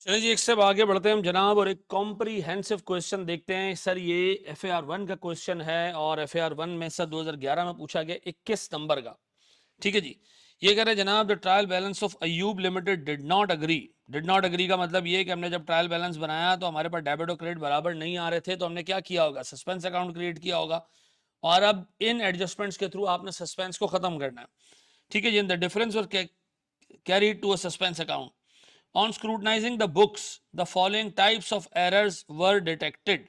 चलिए जी, एक स्टेप आगे बढ़ते हैं हम जनाब और एक कॉम्प्रीहेंसिव क्वेश्चन देखते हैं सर। ये FAR 1 का क्वेश्चन है और FAR 1 में सर 2011 में पूछा गया 21 नंबर का। ठीक है जी, ये कह रहे हैं जनाब the trial balance of Ayub limited did not agree. Did not agree का मतलब ये कि हमने जब ट्रायल बैलेंस बनाया तो हमारे पास डेबिट और क्रेडिट बराबर नहीं आ रहे थे, तो हमने क्या किया होगा, सस्पेंस अकाउंट क्रिएट किया होगा और अब इन एडजस्टमेंट्स के थ्रू आपने सस्पेंस को खत्म करना है। ठीक है जी, द डिफरेंस और carried to a suspense account. On scrutinizing the books, the following types of errors were detected.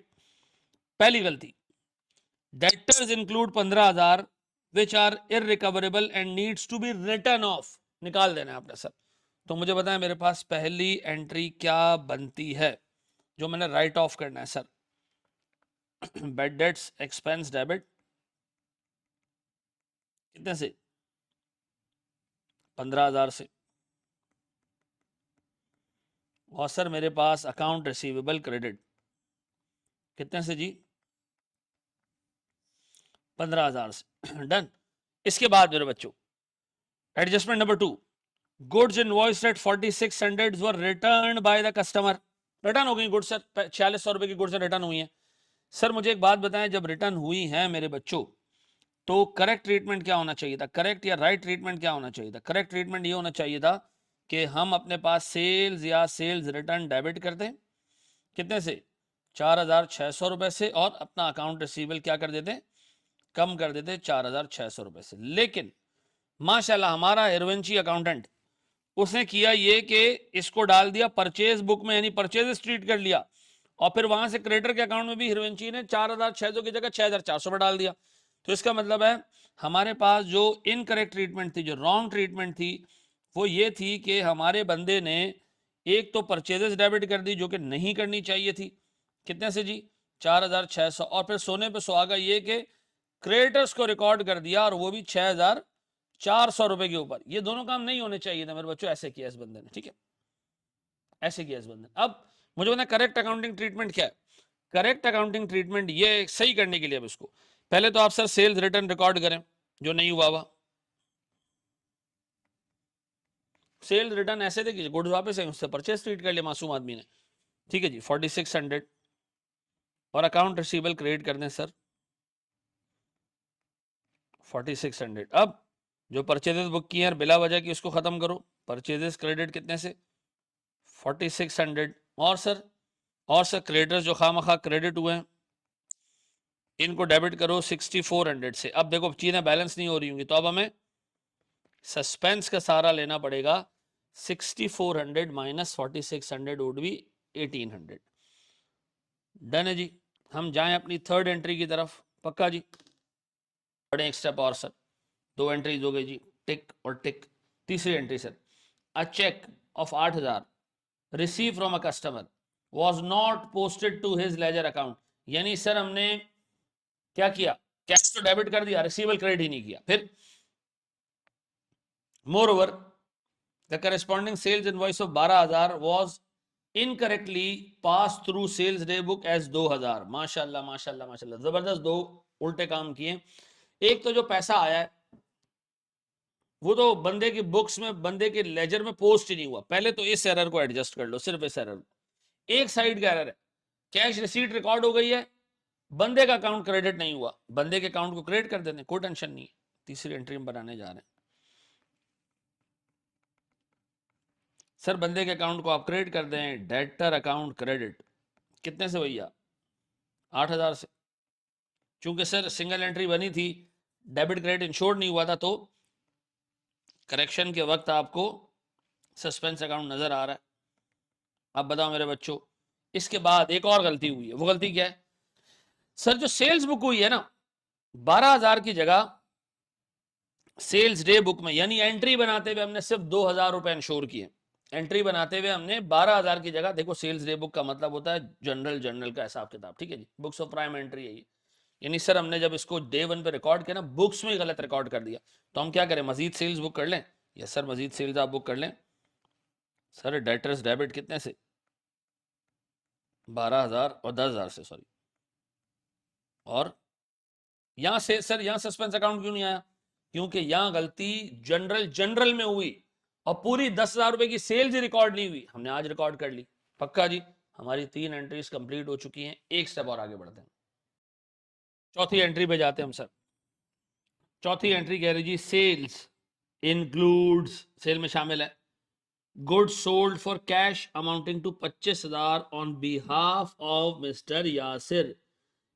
पहली गलती, debtors include 15,000 which are irrecoverable and needs to be written off. निकाल देना है आपने सर। तो मुझे बताएं मेरे पास पहली एंट्री क्या बनती है जो मैंने राइट ऑफ करना है sir. Bad debts expense debit कितने से, 15,000 से। और सर मेरे पास अकाउंट रिसीवेबल क्रेडिट कितने से जी, 15,000 से। डन। इसके बाद मेरे बच्चों adjustment number 2, goods invoiced at 4600 were return by the customer. Return हो गई गुड्स सर, 4600 रुपए की गुड्स रिटर्न हुई हैं। सर मुझे एक बात बताएं, जब रिटर्न हुई हैं मेरे बच्चों तो करेक्ट ट्रीटमेंट क्या होना चाहिए था, करेक्ट या राइट ट्रीटमेंट क्या होना चाहिए था। करेक्ट ट्रीटमेंट ये होना चाहिए था कि हम अपने पास सेल्स या सेल्स रिटर्न डेबिट कर दें कितने से, 4,600 रुपए से, और अपना अकाउंट रिसीवेबल क्या कर देते, कम कर देते 4,600 रुपए से। लेकिन माशाल्लाह हमारा हिरवंशी अकाउंटेंट उसने किया ये कि इसको डाल दिया परचेज बुक में, यानी परचेज ट्रीट कर लिया, और फिर वहां से क्रेडिटर के अकाउंट में भी हिरवंशी ने 4,600 की जगह 6,400 में डाल दिया। तो इसका मतलब है हमारे पास जो इनकरेक्ट ट्रीटमेंट थी, जो रॉन्ग ट्रीटमेंट थी, वो ये थी कि हमारे बंदे ने एक तो परचेजेस डेबिट कर दी जो कि नहीं करनी चाहिए थी, कितने से जी, 4,600, और फिर सोने पे सुहागा ये कि क्रेडिटर्स को रिकॉर्ड कर दिया और वो भी 6,400 रुपए के ऊपर। ये दोनों काम नहीं होने चाहिए थे मेरे बच्चों, ऐसे किया इस बंदे ने। ठीक है, ऐसे किया इस बंदे ने। अब मुझे बताया करेक्ट अकाउंटिंग ट्रीटमेंट क्या है। करेक्ट अकाउंटिंग ट्रीटमेंट ये सही करने के लिए अब इसको पहले तो आप सर सेल्स रिटर्न रिकॉर्ड करें जो नहीं हुआ हुआ। सेल्स रिटर्न ऐसे थे कि गुड्स वापस है, उससे परचेस ट्रीट कर लिया मासूम आदमी ने। ठीक है जी, 4600, और अकाउंट रिसीवेबल क्रेडिट कर दें सर 4600। अब जो परचेजेस बुक की है बिला वजह की उसको खत्म करो, परचेजेस क्रेडिट कितने से, 4600। और सर क्रेडिटर्स जो खामखा क्रेडिट हुए हैं इनको डेबिट करो 6400 से। अब देखो चीजें बैलेंस नहीं हो रही होंगी तो अब हमें सस्पेंस का सहारा लेना पड़ेगा। 6400 माइनस 4600 वुड बी 1800। डन है जी, हम जाएं अपनी थर्ड एंट्री की तरफ। पक्का जी, बढ़े एक स्टेप और सर, 2 एंट्रीज हो गई जी, टिक और टिक। तीसरी entry sir, a cheque of 8,000 receive from a customer was not posted to his ledger account. यानी सर हमने क्या किया, कैश तो डेबिट कर दिया, रिसीवेबल क्रेडिट ही नहीं किया। फिर moreover the corresponding sales invoice of 12,000 was incorrectly pass through sales day book as 2,000। माशाल्लाह माशाल्लाह माशाल्लाह, जबरदस्त, दो उल्टे काम किए। एक तो जो पैसा आया है वो तो बंदे की बुक्स में, बंदे के लेजर में पोस्ट ही नहीं हुआ। पहले तो इस एरर को एडजस्ट कर लो, सिर्फ इस एरर। एक साइड का एरर है, कैश रिसीट रिकॉर्ड हो गई है, बंदे का अकाउंट क्रेडिट नहीं हुआ, बंदे के अकाउंट को क्रेडिट कर देते, कोई टेंशन नहीं है। तीसरी एंट्री में बनाने जा रहे हैं सर, बंदे के अकाउंट को आप क्रेडिट कर दें, डेटर अकाउंट क्रेडिट कितने से भैया, 8,000 से। चूंकि सर सिंगल एंट्री बनी थी, डेबिट क्रेडिट इंश्योर नहीं हुआ था, तो करेक्शन के वक्त आपको सस्पेंस अकाउंट नजर आ रहा है। अब बताओ मेरे बच्चों, इसके बाद एक और गलती हुई है, वो गलती क्या है सर, जो सेल्स बुक हुई है ना 12,000 की जगह सेल्स डे बुक में, यानी एंट्री बनाते हुए हमने सिर्फ 2,000 रुपए इंश्योर किए। एंट्री बनाते हुए हमने 12,000 की जगह, देखो सेल्स डे बुक का मतलब होता है जनरल जर्नल का हिसाब किताब। ठीक है जी, बुक्स ऑफ प्राइम एंट्री है ये। यानी सर हमने जब इसको डे 1 पे रिकॉर्ड किया ना, बुक्स में गलत रिकॉर्ड कर दिया, तो हम क्या करें, मजीद सेल्स बुक कर लें। यस सर, मजीद सेल्स आप बुक कर लें। सर डेटर्स डेबिट कितने से, 12,000 और 10,000 से, सॉरी। और यहां से सर, यहां सस्पेंस अकाउंट क्यों नहीं आया, क्योंकि यहां गलती जनरल में हुई और पूरी 10,000 रुपए की सेल्स ही रिकॉर्ड नहीं हुई, हमने आज रिकॉर्ड कर ली। पक्का जी। हमारी 3 एंट्रीज कंप्लीट हो चुकी हैं, एक स्टेप और आगे बढ़ते हैं, चौथी एंट्री पे जाते हैं हम सर। चौथी एंट्री कह रही जी सेल्स इंक्लूड्स, सेल में शामिल है goods sold for cash amounting to 25,000 on behalf of mister Yasir.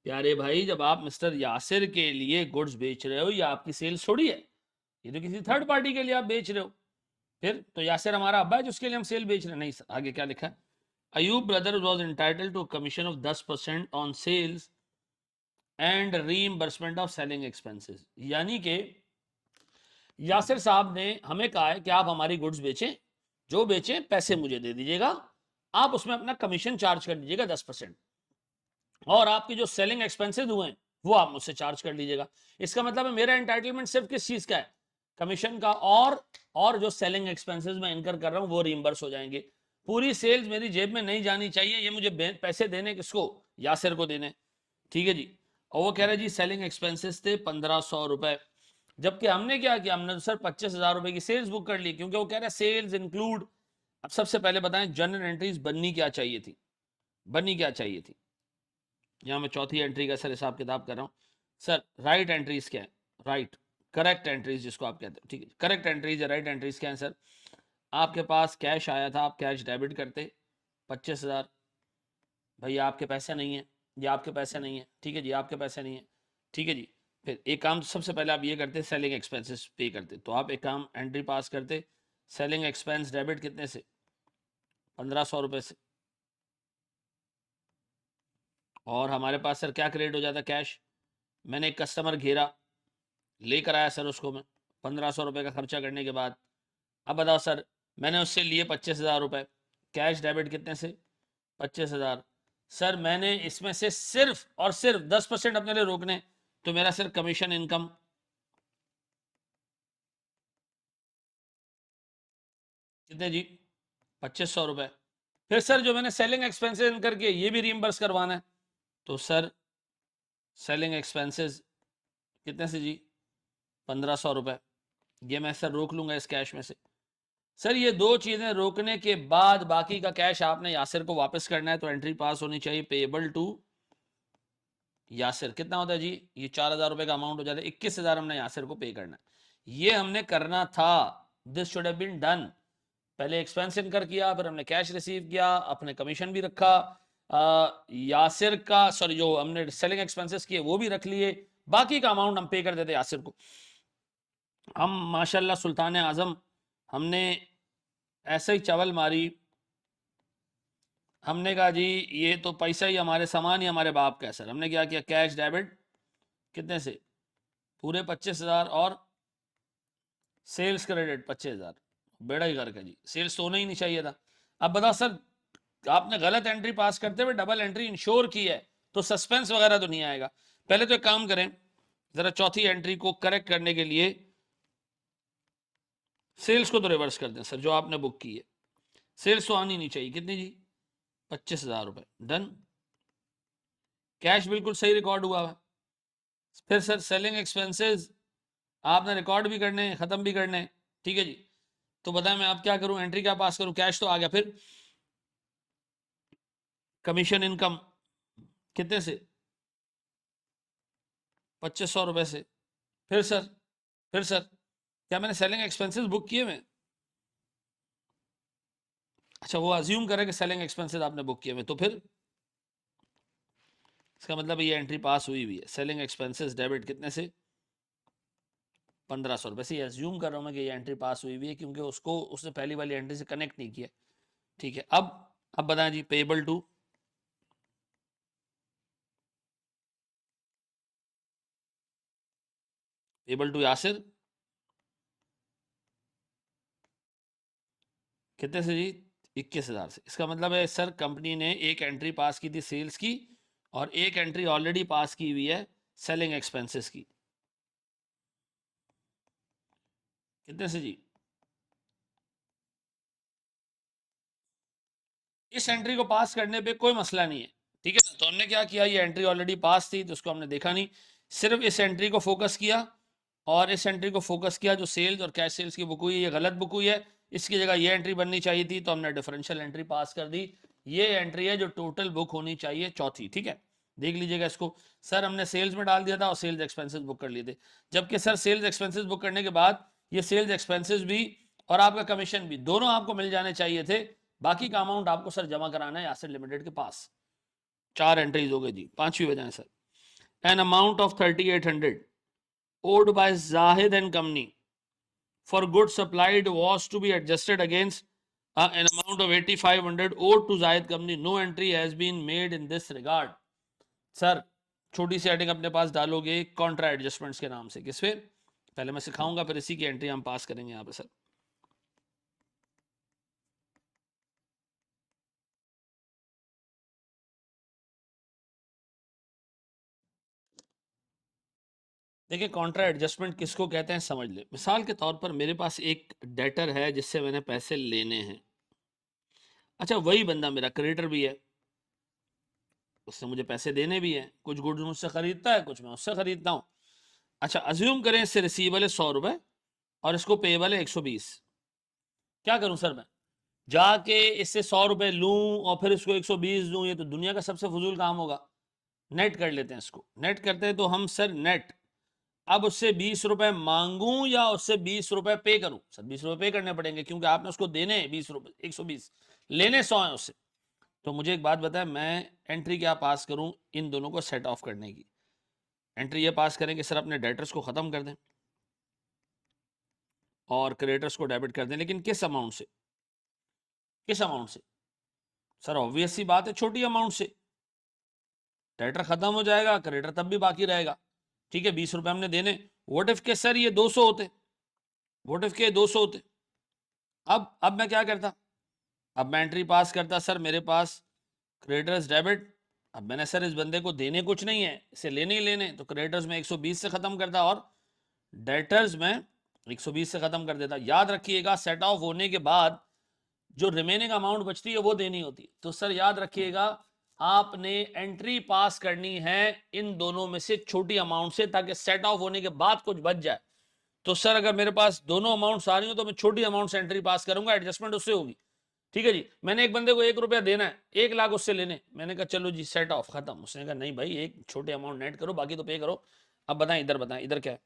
प्यारे भाई, जब आप मिस्टर यासिर के लिए गुड्स बेच रहे हो, ये आपकी सेल्स थोड़ी है, ये तो किसी थर्ड पार्टी के लिए आप बेच रहे हो। फिर तो यासिर हमारा अब्बा है जिसके लिए हम सेल बेच रहे हैं? नहीं सर, आगे क्या लिखा है, Ayub brother was entitled to commission of 10% on sales and reimbursement of selling expenses. यानी कि यासिर साहब ने हमें कहा है कि आप हमारी गुड्स बेचें, जो बेचें पैसे मुझे दे दीजिएगा, आप उसमें अपना कमीशन चार्ज कर दीजिएगा 10%, और आपके जो सेलिंग एक्सपेंसेस हुए हैं वो आप मुझसे चार्ज कर लीजिएगा। इसका मतलब है मेरा एंटाइटलमेंट सिर्फ किस चीज का है, कमीशन का, और जो सेलिंग एक्सपेंसेस मैं इनकर कर रहा हूं वो रिइंबर्स हो जाएंगे। पूरी सेल्स मेरी जेब में नहीं जानी चाहिए, ये मुझे पैसे देने किसको, यासिर को देने। ठीक है जी। और वो कह रहे जी सेलिंग एक्सपेंसेस थे 1500 रुपए, जबकि हमने क्या किया, हमने सर 25,000 रुपए की सेल्स बुक कर ली, क्योंकि वो कह रहे हैं सेल्स इंक्लूड। अब सबसे पहले बताएं जनरल एंट्रीज बननी क्या चाहिए थी, बननी क्या चाहिए थी। यहां मैं चौथी एंट्री का सर हिसाब किताब कर रहा हूं सर। राइट एंट्रीज क्या है, राइट करेक्ट एंट्रीज जिसको आप कहते हो, ठीक है, करेक्ट एंट्रीज या राइट एंट्रीज क्या है सर। आपके पास कैश आया था, आप कैश डेबिट करते 25,000, भैया आपके पैसे नहीं है, ये आपके पैसे नहीं है, ठीक है जी, आपके पैसे नहीं है, ठीक है जी। फिर एक काम सबसे पहले आप ये करते, सेलिंग एक्सपेंसेस पे करते, तो आप एक काम एंट्री पास करते, सेलिंग एक्सपेंस डेबिट कितने से, 1500 रुपए से, और हमारे पास सर क्या क्रेडिट हो जाता, कैश। मैंने एक कस्टमर घेरा, लेकर आया सर उसको मैं 1500 रुपये का खर्चा करने के बाद। अब बताओ सर, मैंने उससे लिए 25,000 रुपये, कैश डेबिट कितने से, 25,000। सर मैंने इसमें से सिर्फ और सिर्फ 10% अपने लिए रोकने, तो मेरा सर कमीशन इनकम कितने जी, 2500 रुपये। फिर सर जो मैंने सेलिंग एक्सपेंसेस इनकर के ये भी रिइंबर्स करवाना है, तो सर सेलिंग एक्सपेंसेस कितने से जी, 1500 रुपये, ये मैं सर रोक लूंगा इस कैश में से। सर ये दो चीजें रोकने के बाद बाकी का कैश आपने यासिर को वापस करना है, तो एंट्री पास होनी चाहिए पेएबल टू यासिर। कितना होता है जी, ये 4,000 रुपए का अमाउंट हो जाता है, 21,000 हमने यासिर को पे करना है, ये हमने करना था। This should have been done. पहले एक्सपेंस इनकर किया, फिर हमने कैश रिसीव किया, अपने कमीशन भी रखा, यासिर का सॉरी जो हमने सेलिंग एक्सपेंसेस किए वो भी रख लिए, बाकी का अमाउंट हम पे कर देते यासिर को। हम माशाल्लाह सुल्तान आजम, हमने ऐसे ही चवल मारी, हमने कहा जी ये तो पैसा ही हमारे सामान ही हमारे बाप का है सर। हमने क्या किया, कैश डेबिट कितने से, पूरे 25,000, और सेल्स क्रेडिट 25,000। बेड़ा ही करके जी, सेल्स तो होना ही नहीं चाहिए था। अब बताओ सर, आपने गलत एंट्री पास करते हुए डबल एंट्री इंश्योर की है, तो सस्पेंस वगैरह तो नहीं आएगा। पहले तो एक काम करें, जरा चौथी एंट्री को करेक्ट करने के लिए सेल्स को तो रिवर्स कर दें सर, जो आपने बुक की है सेल्स तो आनी नहीं चाहिए, कितनी जी, 25,000 रुपए, डन। कैश बिल्कुल सही रिकॉर्ड हुआ है। फिर सर सेलिंग एक्सपेंसेस आपने रिकॉर्ड भी करने हैं, खत्म भी करने हैं, ठीक है जी। तो बताएं मैं आप क्या करूं, एंट्री क्या पास करूं, कैश तो आ गया, फिर कमीशन इनकम कितने से, 2500 रुपए से। फिर सर, फिर सर क्या मैंने सेलिंग एक्सपेंसेस बुक किए में, अच्छा वो अज्यूम करें कि सेलिंग एक्सपेंसेस आपने बुक किए में, तो फिर इसका मतलब ये एंट्री पास हुई हुई है। सेलिंग एक्सपेंसेस डेबिट कितने से, 1500 रुपए से। अज्यूम कर रहा हूं मैं कि ये एंट्री पास हुई हुई है, क्योंकि उसको उसने पहली वाली एंट्री से कनेक्ट नहीं किया, ठीक है। अब बताएं जी, payable to, payable to Yasir कितने से जी, 21,000 से। इसका मतलब है सर कंपनी ने एक एंट्री पास की थी सेल्स की, और एक एंट्री ऑलरेडी पास की हुई है सेलिंग एक्सपेंसेस की, कितने से जी, इस एंट्री को पास करने पे कोई मसला नहीं है, ठीक है ना। तो हमने क्या किया, ये एंट्री ऑलरेडी पास थी तो उसको हमने देखा नहीं, सिर्फ इस एंट्री को फोकस किया, और इस एंट्री को फोकस किया जो सेल्स और कैश सेल्स की बुक हुई है, ये गलत बुक हुई है, इसकी जगह ये एंट्री बननी चाहिए थी, तो हमने डिफरेंशियल एंट्री पास कर दी, ये एंट्री है जो टोटल बुक होनी चाहिए चौथी, ठीक है। देख लीजिएगा इसको, सर हमने सेल्स में डाल दिया था और सेल्स एक्सपेंसेस बुक कर लिए थे, जबकि सर सेल्स एक्सपेंसेस बुक करने के बाद ये सेल्स एक्सपेंसेस भी और आपका कमीशन भी दोनों आपको मिल जाने चाहिए थे। बाकी का अमाउंट आपको सर जमा कराना है एसेट लिमिटेड के पास। 4 एंट्रीज हो गई जी। पांचवी वजह है sir, an amount of 3800 owed by Zahid and company for goods supplied was to be adjusted against an amount of 8500 owed to Zahid company. No entry has been made in this regard. Sir छोटी सी heading अपने पास डालोगे Contra adjustments के नाम से। किस पे? पहले मैं सिखाऊंगा, फिर इसी की एंट्री हम पास करेंगे यहाँ पे सर। देखिए कॉन्ट्रा एडजस्टमेंट किसको कहते हैं समझ ले। मिसाल के तौर पर मेरे पास एक डेटर है जिससे मैंने पैसे लेने हैं। अच्छा वही बंदा मेरा क्रेडिटर भी है, उससे मुझे पैसे देने भी हैं। कुछ गुड्स मुझसे खरीदता है, कुछ मैं उससे खरीदता हूँ। अच्छा अज्यूम करें इससे रिसीवेबल है 100 रुपए और इसको पेएबल है 120। क्या करूं सर मैं? जाके इससे 100 रुपए लूं और फिर इसको 120 दूं? ये तो दुनिया का सबसे फजूल काम होगा। नेट कर लेते हैं इसको। नेट करते हैं तो हम सर नेट, अब उससे 20 रुपए मांगूं या उससे 20 रुपए पे करूं? सर 20 रुपए पे करने पड़ेंगे क्योंकि आपने उसको देने 20 रुपए, 120 लेने 100 है उससे। तो मुझे एक बात बताएं, मैं एंट्री क्या पास करूं इन दोनों को सेट ऑफ करने की? एंट्री ये पास करें कि सर अपने डेटर्स को ख़त्म कर दें और क्रेडिटर्स को डेबिट कर दें, लेकिन किस अमाउंट से? किस अमाउंट से? सर ऑब्वियस सी बात है छोटी अमाउंट से। डेटर खत्म हो जाएगा, क्रेडिटर तब भी बाकी रहेगा। ठीक है 20 रुपए हमने देने। व्हाट इफ के सर ये 200 होते? व्हाट इफ के 200 होते? अब मैं क्या करता? अब मैं एंट्री पास करता, सर मेरे पास क्रेडिटर्स डेबिट। अब मैंने सर इस बंदे को देने कुछ नहीं है, इसे लेने ही लेने, तो क्रेडिटर्स में 120 से खत्म करता और डेटर्स में 120 से खत्म कर देता। याद रखिएगा सेट ऑफ होने के बाद जो रिमेनिंग अमाउंट बचती है वो देनी होती है। तो सर याद रखिएगा आपने एंट्री पास करनी है इन दोनों में से छोटी अमाउंट से, ताकि सेट ऑफ होने के बाद कुछ बच जाए। तो सर अगर मेरे पास दोनों अमाउंट आ रही हो तो मैं छोटी अमाउंट से एंट्री पास करूंगा, एडजस्टमेंट उससे होगी। ठीक है जी। मैंने एक बंदे को 1 रुपया देना है, 1 लाख उससे लेने, मैंने कहा चलो जी सेट ऑफ खत्म। उसने कहा नहीं भाई एक छोटे अमाउंट नेट करो बाकी तो पे करो। अब बताएं इधर, बताएं इधर क्या है?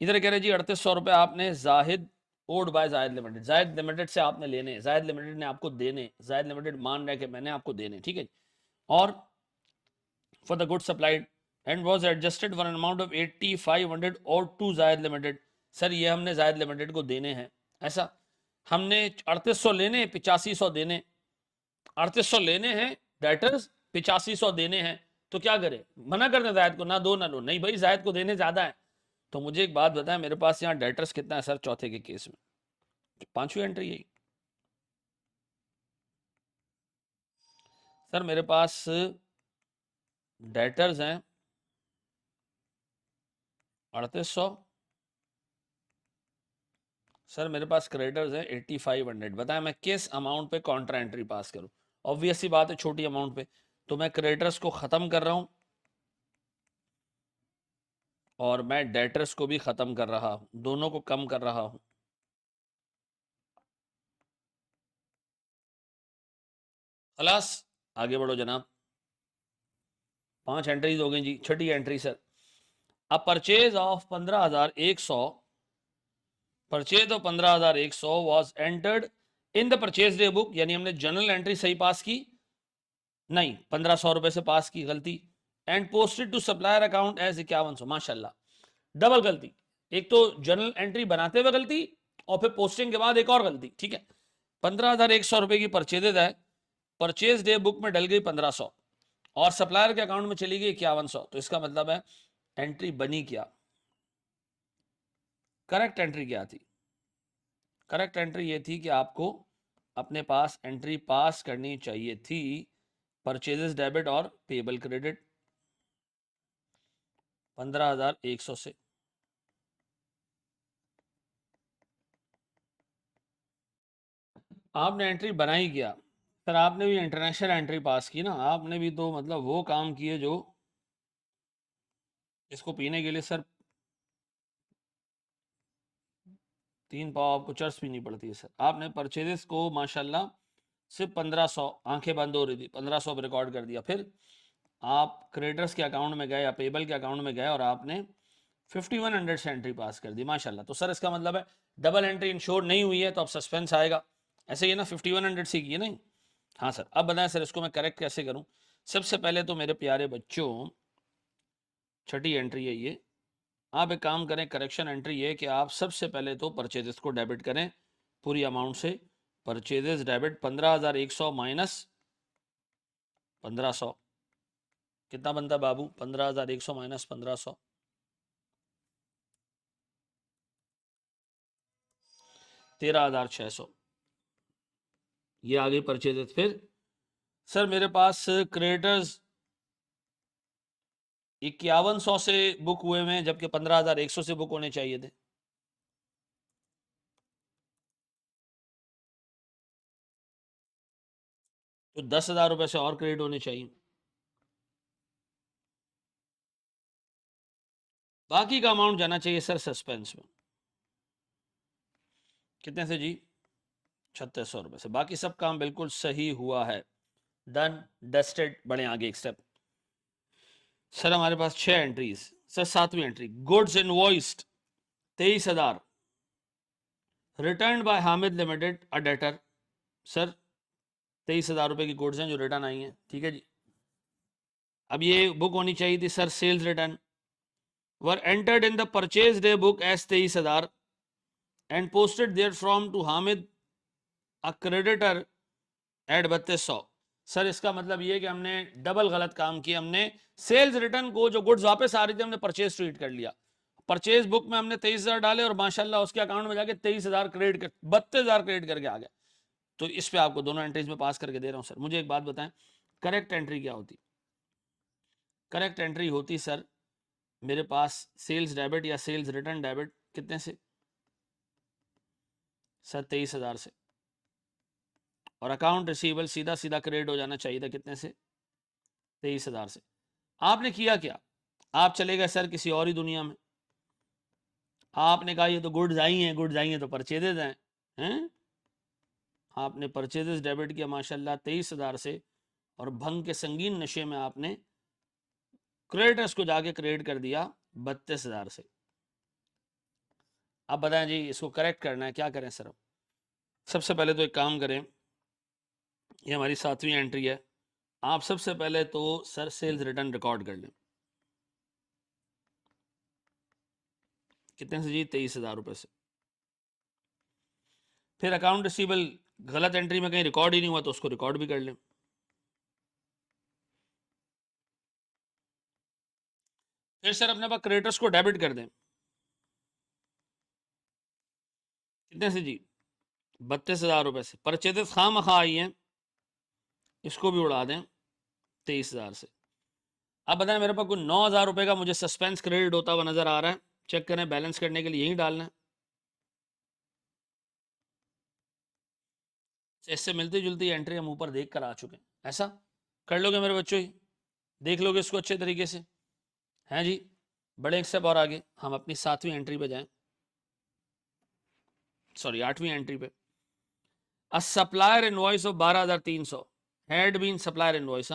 इधर कह रहे जी 3800 रुपए आपने जाहिद ओड बाय जायद लिमिटेड, जायद लिमिटेड से आपने लेने, जायद लिमिटेड ने आपको देने, जायद लिमिटेड मान रहा है कि मैंने आपको देने। ठीक है। और for the good supplied and was adjusted for an amount of 8500 और टू जायद लिमिटेड। सर ये हमने जायद लिमिटेड को देने हैं, ऐसा हमने 3800 लेने 8500 देने। 3800 लेने हैं डेटर्स, 8500 देने हैं। तो क्या करें? मना कर दें जायद को, ना दो ना लो? नहीं भाई जायद को देने ज्यादा है। तो मुझे एक बात बताएं, मेरे पास यहाँ डेटर्स कितना है सर चौथे के केस में? पांचवी एंट्री यही सर मेरे पास डेटर्स हैं 3800। सर मेरे पास क्रेडिटर्स हैं 8500। बताएं मैं किस अमाउंट पे कॉन्ट्रा एंट्री पास करूं? ऑब्वियस सी बात है छोटी अमाउंट पे। तो मैं क्रेडिटर्स को खत्म कर रहा हूं और मैं डेटर्स को भी खत्म कर रहा हूं, दोनों को कम कर रहा हूं। खलास आगे बढ़ो जनाब। 5 एंट्रीज हो गई जी। छठी entry sir, a purchase of 15100, purchase of 15100 was entered in the purchase day book. यानी हमने जनरल एंट्री सही पास की, नहीं 1500 रुपए से पास की, गलती। And posted to supplier account as 5100। माशाल्लाह डबल गलती, एक तो जनरल एंट्री बनाते हुए गलती और फिर पोस्टिंग के बाद एक और गलती। ठीक है 15100 रुपए की परचेजेज है, परचेज डे बुक में डल गई 1500 और सप्लायर के अकाउंट में चली गई 5100। तो इसका मतलब है एंट्री बनी क्या? करेक्ट एंट्री क्या थी? करेक्ट एंट्री ये थी कि आपको अपने पास एंट्री पास करनी चाहिए थी परचेजेस डेबिट और पेबल क्रेडिट 15100 से। आपने एंट्री बनाई क्या? सर आपने भी इंटरनेशनल एंट्री पास की ना, आपने भी तो मतलब वो काम किए जो इसको पीने के लिए सर 3 पाव आपको चर्च पीनी पड़ती है। सर आपने परचेजेस को माशाल्लाह सिर्फ 1500, आंखें बंद हो रही थी, 1500 रिकॉर्ड कर दिया। फिर आप क्रेडिटर्स के अकाउंट में गए या पेबल के अकाउंट में गए और आपने 5100 से एंट्री पास कर दी, माशाल्लाह। तो सर इसका मतलब है डबल एंट्री इंश्योर नहीं हुई है तो अब सस्पेंस आएगा, ऐसे ही है ना, 5100 से की है नहीं। हाँ सर, अब बताएं सर इसको मैं करेक्ट कैसे करूं। सबसे पहले तो मेरे प्यारे बच्चों, छठी एंट्री है ये, आप एक काम करें, करेक्शन एंट्री ये कि आप सबसे पहले तो परचेजेस को डेबिट करें पूरी अमाउंट से। परचेजेस डेबिट 15100 माइनस 1500, कितना बनता है बाबू? 15100 माइनस 1500, 13600, ये आ गई परचेजेस। फिर सर मेरे पास क्रेडिटर्स 5100 से बुक हुए हुए हैं जबकि 15100 से बुक होने चाहिए थे। तो 10,000 रुपए से और क्रेडिट होने चाहिए। बाकी का अमाउंट जाना चाहिए सर सस्पेंस में। कितने से जी? 3600 रुपए से। बाकी सब काम बिल्कुल सही हुआ है, डन डस्टेड। बढ़े आगे एक स्टेप। सर हमारे पास 6 एंट्रीज। सर 7वीं entry, goods invoiced 23,000 return by Hamid limited a debtor. Sir 23,000 रुपए की गुड्स हैं जो रिटर्न आई हैं, ठीक है जी। अब ये बुक होनी चाहिए थी sir sales return, were entered in the purchase day book as 23,000 and posted there from to Hamid a creditor at 3200। Sir इसका मतलब ये कि हमने डबल गलत काम किया। हमने सेल्स रिटर्न को, जो गुड्स वापस आ रही थी, हमने परचेज ट्रीट कर लिया। परचेज बुक में हमने 23,000 डाले और माशाल्लाह उसके अकाउंट में जाके 23,000 क्रेडिट कर 32,000 क्रेडिट करके आ गया। तो इस पे आपको दोनों एंट्रीज में पास करके दे रहा हूं सर। मुझे एक बात बताएं, करेक्ट एंट्री क्या होती? करेक्ट एंट्री होती सर मेरे पास सेल्स डेबिट या सेल्स रिटर्न डेबिट कितने से? सर 23,000 से। और अकाउंट रिसीवेबल सीधा सीधा क्रेडिट हो जाना चाहिए था कितने से? 23,000 से। आपने किया क्या? आप चले गए सर किसी और ही दुनिया में। आपने कहा ये तो गुड्स आई हैं, गुड्स आई हैं तो परचेजेज हैं। आपने परचेजेस डेबिट किया माशाल्लाह 23,000 से, और भंग के संगीन नशे में आपने क्रेडिटर्स को जाके क्रेडिट कर दिया 32,000 से। अब बताएं जी इसको करेक्ट करना है, क्या करें सर? सबसे पहले तो एक काम करें, ये हमारी 7वीं एंट्री है। आप सबसे पहले तो सर सेल्स रिटर्न रिकॉर्ड कर लें। कितने से जी? 23,000 रुपए से। फिर अकाउंट रिसीवेबल गलत एंट्री में कहीं रिकॉर्ड ही नहीं हुआ तो उसको रिकॉर्ड भी कर लें। फिर सर अपने पास क्रेडिटर्स को डेबिट कर दें। कितने से जी? 32,000 रुपए से। परचेजेस खाम खा आई हैं, इसको भी उड़ा दें 23,000 से। अब बताएं मेरे पास कुछ 9,000 रुपए का मुझे सस्पेंस क्रेडिट होता हुआ नजर आ रहा है। चेक करें, बैलेंस करने के लिए यही डालना है। इससे मिलती जुलती एंट्री हम ऊपर देख कर आ चुके हैं। ऐसा कर लोगे मेरे बच्चों ही? देख लोगे इसको अच्छे तरीके से? हैं जी? बड़े एक स्टेप और आगे, हम अपनी 7वीं एंट्री पे जाएं, सॉरी 8वीं एंट्री पे। A supplier invoice of 12,300 had been, supplier invoice,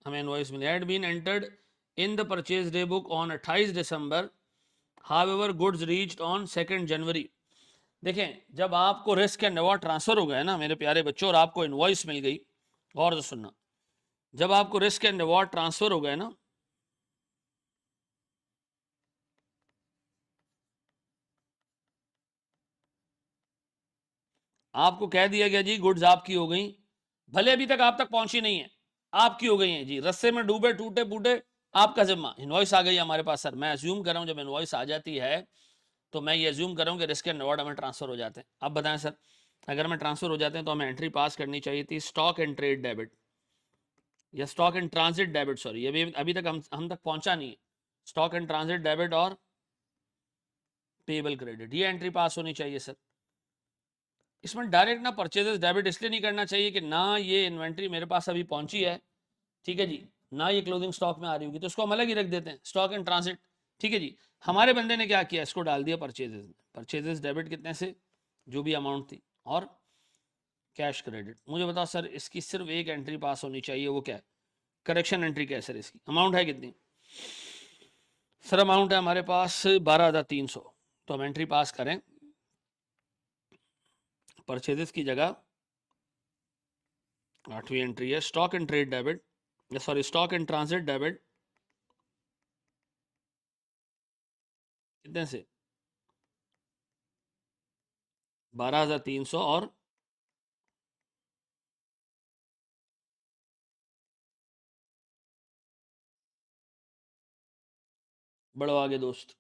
हमें इनवॉइस मिली, had been entered in the purchase day book on 28 December, however goods reached on 2 January. देखें, जब आपको रिस्क एंड रिवॉर्ड ट्रांसफर हो गया ना मेरे प्यारे बच्चों, और आपको इनवॉइस मिल गई, गौर से सुनना, जब आपको रिस्क एंड रिवॉर्ड ट्रांसफर हो गए ना, आपको कह दिया गया जी गुड्स आपकी हो गई, भले अभी तक आप तक पहुंची नहीं है, आपकी हो गई है जी, रस्से में डूबे टूटे फूटे आपका जिम्मा। इनवॉइस आ गई हमारे पास सर। मैं अज्यूम कर रहा हूं जब इनवॉइस आ जाती है तो मैं ये अज्यूम कर रहा हूं कि रिस्क एंड रिवॉर्ड हमें ट्रांसफर हो जाते हैं। अब बताएं सर, अगर हमें ट्रांसफर हो जाते हैं तो हमें एंट्री पास करनी चाहिए थी स्टॉक एंड ट्रेड डेबिट या stock and transit debit, sorry ये भी अभी तक हम तक पहुंचा नहीं है। स्टॉक एंड ट्रांजिट डेबिट और पेबल क्रेडिट, ये एंट्री पास होनी चाहिए सर। इसमें डायरेक्ट ना परचेजेस डेबिट इसलिए नहीं करना चाहिए कि ना ये इन्वेंट्री मेरे पास अभी पहुंची है, ठीक है जी, ना ये क्लोजिंग स्टॉक में आ रही होगी, तो इसको हम अलग ही रख देते हैं स्टॉक एंड ट्रांजिट, ठीक है जी। हमारे बंदे ने क्या किया, इसको डाल दिया परचेजेस में। परचेजेस डेबिट कितने से? जो भी अमाउंट थी, और कैश क्रेडिट। मुझे बताओ सर इसकी सिर्फ एक एंट्री पास होनी चाहिए, वो क्या है? करेक्शन एंट्री क्या है सर इसकी? अमाउंट है कितनी? सर अमाउंट है हमारे पास 12,300। तो हम एंट्री पास करें, परचेजेस की जगह 8वीं एंट्री है stock and trade debit, sorry stock and transit debit, कितने से? 12,300 और बढ़ो आगे दोस्त।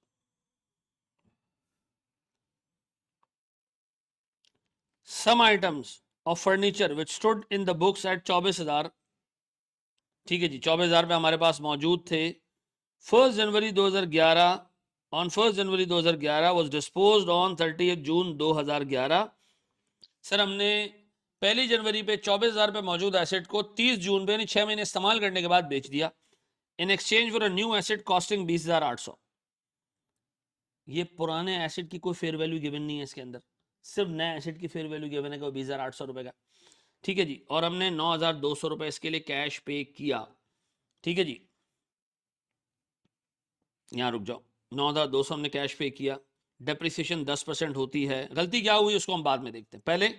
Some items of furniture which stood in the books at 24,000, ठीक है जी 24,000 पे हमारे पास मौजूद थे। 1 जनवरी 2011, on 1 January 2011 was dispose on 30 June 2011। Sir हमने 1 जनवरी पे 24,000 पे मौजूद एसेट को 30 जून पे यानी 6 महीने इस्तेमाल करने के बाद बेच दिया in exchange for a new asset costing 20,800। ये पुराने एसेट की कोई फेयर वैल्यू गिवन नहीं है इसके अंदर, सिर्फ नए एसेट की फेयर वैल्यू गिवन है कि 20,800 रुपए का, ठीक है जी। और हमने 9,200 रुपए इसके लिए कैश पे किया, ठीक है जी। यहाँ रुक जाओ, 9,200 हमने कैश पे किया, डेप्रिसिएशन 10% होती है। गलती क्या हुई उसको हम बाद में देखते हैं, पहले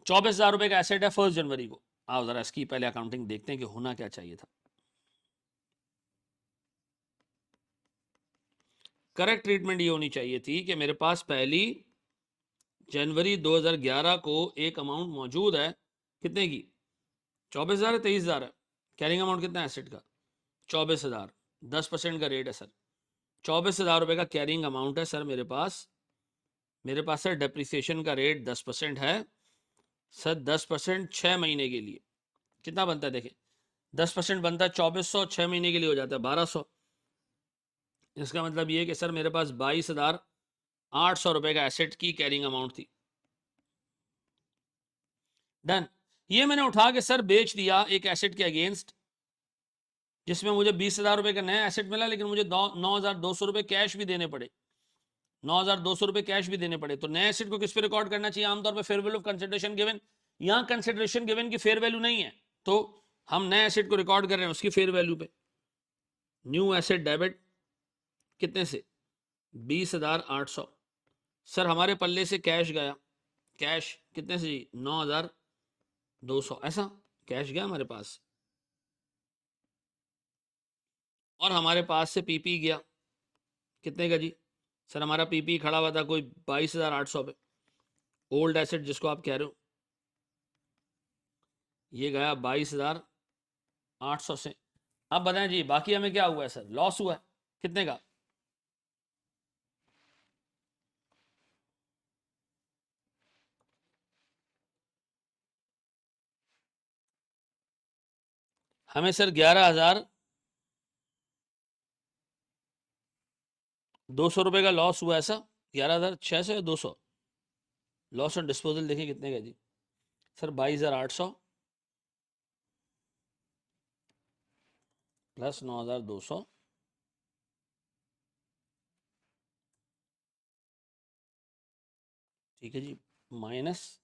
24,000 रुपए का एसेट है 1 जनवरी को। आओ जरा इसकी पहले अकाउंटिंग देखते हैं कि होना क्या चाहिए था। करेक्ट ट्रीटमेंट ये होनी चाहिए थी कि मेरे पास 1 जनवरी 2011 को एक अमाउंट मौजूद है, कितने की? 24,000 है, 23,000 है। कैरिंग अमाउंट कितना है एसेट का? 24,000। 10% का रेट है सर, 24,000 रुपए का कैरिंग अमाउंट है सर मेरे पास। मेरे पास सर डेप्रिसिएशन का रेट 10% है सर। 10% 6 महीने के लिए कितना बनता है देखें, 10% बनता है 2400, 6 महीने के लिए हो जाता है 1200। इसका मतलब ये कि सर मेरे पास 22,800 रुपए का एसेट की कैरिंग अमाउंट थी। डन। ये मैंने उठा के सर बेच दिया एक एसेट के अगेंस्ट, जिसमें मुझे 20,000 रुपए का नया एसेट मिला, लेकिन मुझे 9,200 रुपए कैश भी देने पड़े। 9,200 रुपए कैश भी देने पड़े। तो नए एसेट को किस पे रिकॉर्ड करना चाहिए? आमतौर पे fair value of consideration given. यहां कंसिडरेशन गिवन की फेयर वैल्यू नहीं है, तो हम नए एसेट को रिकॉर्ड कर रहे हैं उसकी फेयर वैल्यू पे। न्यू एसेट डेबिट कितने से? 20,800। सर हमारे पल्ले से कैश गया, कैश कितने से जी? 9,200। ऐसा कैश गया हमारे पास, और हमारे पास से पीपी गया, कितने का जी? सर हमारा पीपी खड़ा हुआ था कोई 22,800 पे, ओल्ड एसेट जिसको आप कह रहे हो, ये गया 22,800 से। अब बताएं जी बाकी हमें क्या हुआ है सर? लॉस हुआ है, कितने का? हमें सर 11,200 रुपए का लॉस हुआ। ऐसा 11,600 या 200? लॉस ऑन डिस्पोजल देखिए कितने का जी? सर 22,800 प्लस 9,200, ठीक है जी, माइनस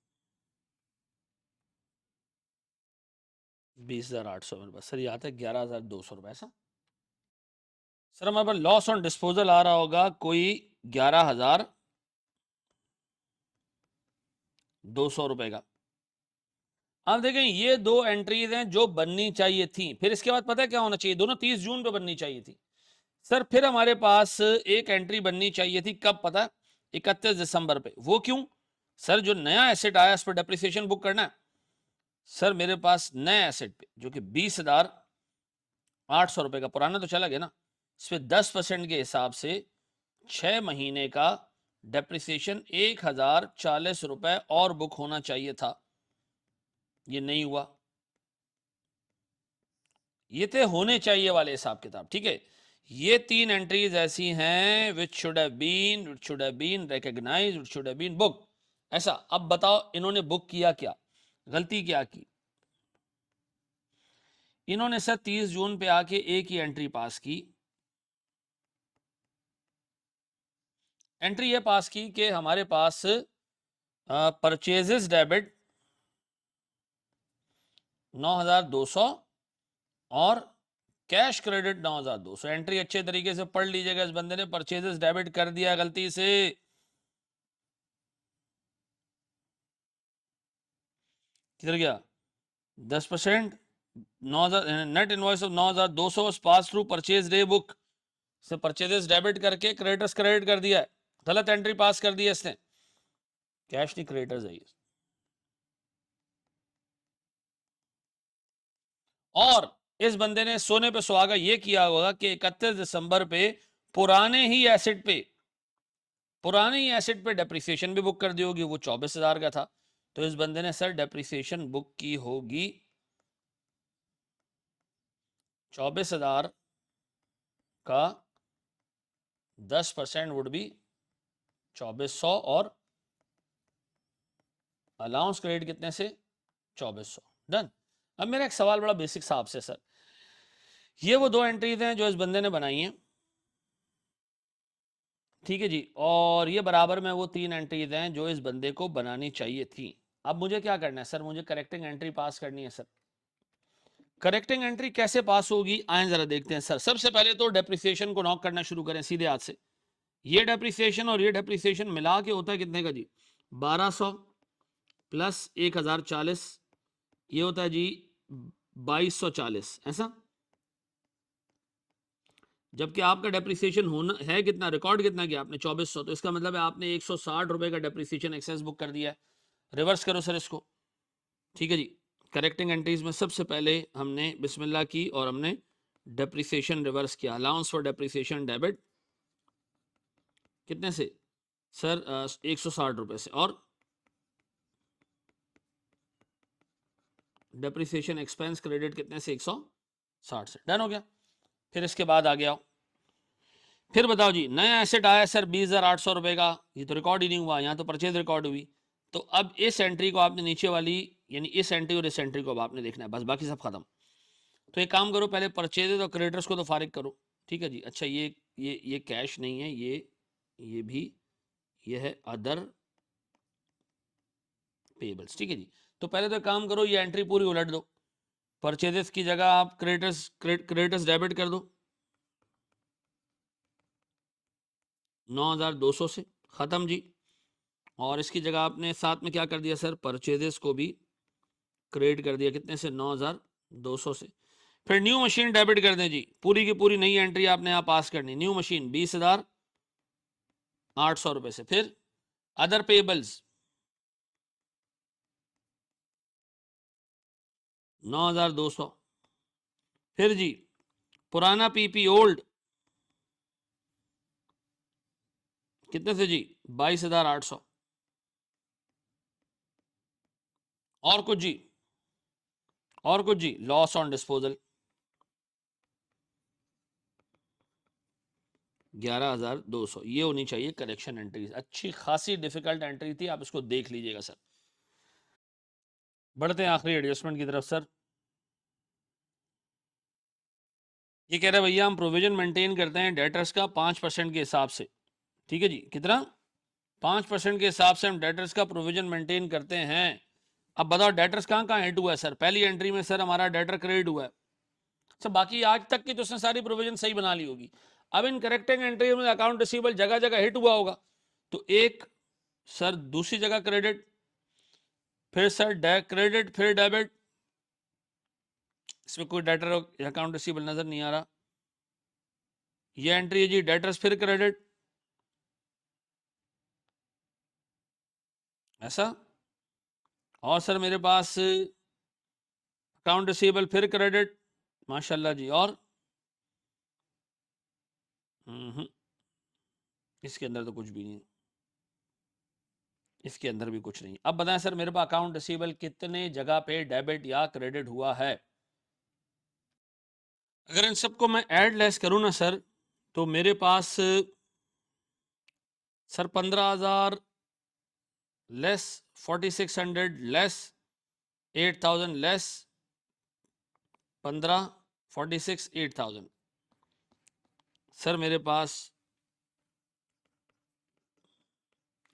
20,800 मेरे पास। सर ये आता है 11,200 रुपए। ऐसा सर हमारे पास लॉस ऑन डिस्पोजल आ रहा होगा कोई 11,200 रुपए का। अब देखें ये दो एंट्रीज हैं जो बननी चाहिए थी, फिर इसके बाद पता है क्या होना चाहिए? दोनों 30 जून पे बननी चाहिए थी सर। फिर हमारे पास एक एंट्री बननी चाहिए थी कब पता? 31 दिसंबर पे। वो क्यों? सर जो नया एसेट आया उस पर डेप्रिसिएशन बुक करना है। सर मेरे पास नए एसेट पे जो कि 20,800 रुपए का, पुराना तो चला गया ना, इस पर 10% के हिसाब से 6 महीने का डेप्रिसिएशन 1,040 रुपए और बुक होना चाहिए था। ये नहीं हुआ। ये थे होने चाहिए वाले हिसाब किताब, ठीक है। ये तीन एंट्रीज ऐसी हैं which should have been recognised, which should have been book. ऐसा अब बताओ इन्होंने बुक किया क्या? गलती क्या की इन्होंने? सर 30 जून पे आके एक ही एंट्री पास की। एंट्री ये पास की कि हमारे पास परचेजेस डेबिट 9,200 और कैश क्रेडिट 9,200। एंट्री अच्छे तरीके से पढ़ लीजिएगा। इस बंदे ने परचेजेस डेबिट कर दिया गलती से, किधर गया 10%। 9,000 net invoice of 9,200 pass through purchase day book से परचेजेस डेबिट करके क्रेडिटर्स क्रेडिट कर दिया है, गलत एंट्री पास कर दी है इसने, कैश नहीं क्रेडिटर्स है ये। और इस बंदे ने सोने पे सुहागा ये किया होगा कि 31 दिसंबर पे पुराने ही एसेट पे डेप्रिसिएशन भी बुक कर दी होगी। वो 24,000 का था, तो इस बंदे ने सर डेप्रिसिएशन बुक की होगी 24,000 का 10% वुड बी 2,400 और अलाउंस क्रेडिट कितने से 2,400। डन। अब मेरा एक सवाल बड़ा बेसिक सा आपसे सर, ये वो दो एंट्रीज हैं जो इस बंदे ने बनाई हैं, ठीक है जी, और ये बराबर में वो 3 एंट्रीज हैं जो इस बंदे को बनानी चाहिए थी। अब मुझे क्या करना है सर, मुझे करेक्टिंग एंट्री पास करनी है सर। करेक्टिंग एंट्री कैसे पास होगी आए जरा देखते हैं सर। सबसे पहले तो डेप्रिसिएशन को नॉक करना शुरू करें सीधे हाथ से। ये डेप्रिसिएशन और ये डेप्रिसिएशन मिला के होता है कितने का जी 1,200 प्लस 1,040, ये होता है जी 2,240, ऐसा। जबकि आपका डेप्रिसिएशन होना है कितना, रिकॉर्ड कितना किया आपने 2,400, तो इसका मतलब है आपने 160 रुपए का डेप्रिसिएशन एक्सेस बुक कर दिया है। रिवर्स करो सर इसको, ठीक है जी। करेक्टिंग एंट्रीज में सबसे पहले हमने बिस्मिल्लाह की और हमने डेप्रिसिएशन रिवर्स किया। अलाउंस फॉर डेप्रिसिएशन डेबिट कितने से सर 160 रुपए से, और डेप्रिसिएशन एक्सपेंस क्रेडिट कितने से 160 से। डन हो गया। फिर इसके बाद आ गया, फिर बताओ जी नया एसेट आया सर 20,800 रुपए का, ये तो रिकॉर्ड ही नहीं हुआ, यहाँ तो परचेज रिकॉर्ड हुई। तो अब इस एंट्री को आपने नीचे वाली यानी इस एंट्री और इस एंट्री को अब आपने देखना है, बस बाकी सब खत्म। तो एक काम करो, पहले परचेजेस और क्रेडिटर्स को तो फारिग करो, ठीक है जी। अच्छा ये कैश नहीं है, ये भी ये है अदर पेबल्स, ठीक है जी। तो पहले तो काम करो, ये एंट्री पूरी उलट दो, परचेजेस की जगह आप क्रेडिटर्स डेबिट कर दो 9,200 से, खत्म जी। और इसकी जगह आपने साथ में क्या कर दिया सर, परचेजेस को भी क्रेडिट कर दिया कितने से 9,200 से। फिर न्यू मशीन डेबिट कर दें जी, पूरी की पूरी नई एंट्री आपने यहाँ पास करनी। न्यू मशीन 20,800 रुपए से। फिर अदर पेबल्स 9,200। फिर जी पुराना पीपी ओल्ड कितने से जी 22,800। और कुछ जी, और कुछ जी लॉस ऑन डिस्पोजल 11,200। ये होनी चाहिए करेक्शन एंट्री, अच्छी खासी डिफिकल्ट एंट्री थी, आप इसको देख लीजिएगा सर। बढ़ते हैं आखिरी एडजस्टमेंट की तरफ सर। ये कह रहे हैं भैया हम प्रोविजन मेंटेन करते हैं डेटर्स का 5% के हिसाब से, ठीक है जी। कितना 5% के हिसाब से हम डेटर्स का प्रोविजन मेंटेन करते हैं। अब बताओ डेटर्स कहाँ कहाँ हिट हुआ है सर। पहली एंट्री में सर हमारा डेटर क्रेडिट हुआ है सर, बाकी आज तक की तो उसने सारी प्रोविजन सही बना ली होगी। अब इन करेक्टिंग एंट्री में अकाउंट रिसीवेबल जगह जगह हिट हुआ होगा, तो एक सर दूसरी जगह क्रेडिट, फिर सर क्रेडिट फिर डेबिट, इसमें कोई डेटर अकाउंट रिसीवेबल नजर नहीं आ रहा। ये एंट्री है जी डेटर्स फिर क्रेडिट, ऐसा। और सर मेरे पास अकाउंट रिसीवेबल फिर क्रेडिट, माशाल्लाह जी। और इसके अंदर तो कुछ भी नहीं, इसके अंदर भी कुछ नहीं। अब बताएं सर मेरे पास अकाउंट रिसीवेबल कितने जगह पे डेबिट या क्रेडिट हुआ है। अगर इन सबको मैं ऐड लेस करूं ना सर, तो मेरे पास sir 15,000 less 4,600 less 8,000 less 15 46 8,000 sir मेरे पास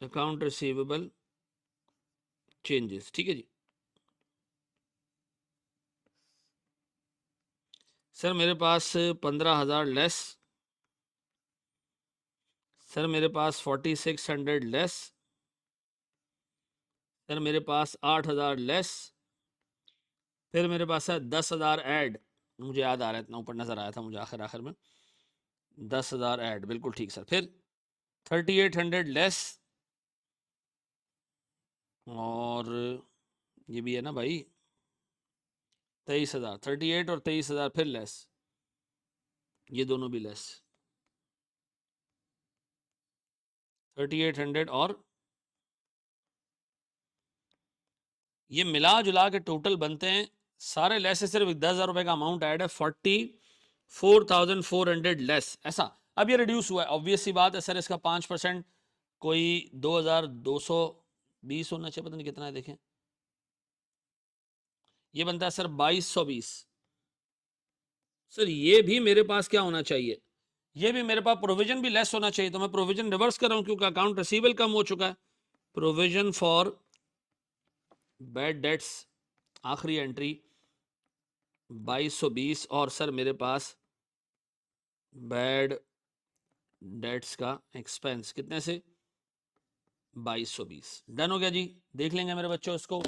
अकाउंट रिसीवेबल चेंजेस, ठीक है जी। सर मेरे पास 15,000 लेस, सर मेरे पास 4600 लेस, सर मेरे पास 8,000 लेस, फिर मेरे पास है 10,000 ऐड, मुझे याद आ रहा है इतना ऊपर नजर आया था मुझे आखिर आखिर में, 10,000 ऐड, बिल्कुल ठीक सर। फिर 3800 लेस, और ये भी है ना भाई 23,000, 38 और 23,000 फिर लेस, ये दोनों भी लेस, 3800 और ये मिला जुला के टोटल बनते हैं सारे लेस से सिर्फ 10,000 रुपए का अमाउंट ऐड है, 44,400 लेस ऐसा। अब ये रिड्यूस हुआ है, ऑब्वियस सी बात है सर, इसका 5% कोई 2,220 होना चाहिए, पता नहीं कितना है देखें, ये बनता है सर 2,220। सर ये भी मेरे पास क्या होना चाहिए, ये भी मेरे पास प्रोविजन भी लेस होना चाहिए, तो मैं प्रोविजन रिवर्स कर रहा हूं क्योंकि अकाउंट रिसीवेबल कम हो चुका है। प्रोविजन फॉर बैड डेट्स आखिरी एंट्री 2,220, और सर मेरे पास बैड डेट्स का एक्सपेंस कितने से 2,220। डन हो गया जी, देख लेंगे मेरे बच्चों इसको,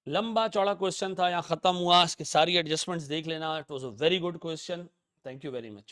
लंबा चौड़ा क्वेश्चन था, यहाँ खत्म हुआ, इसकी सारी एडजस्टमेंट्स देख लेना, it was a very good question, thank you very much.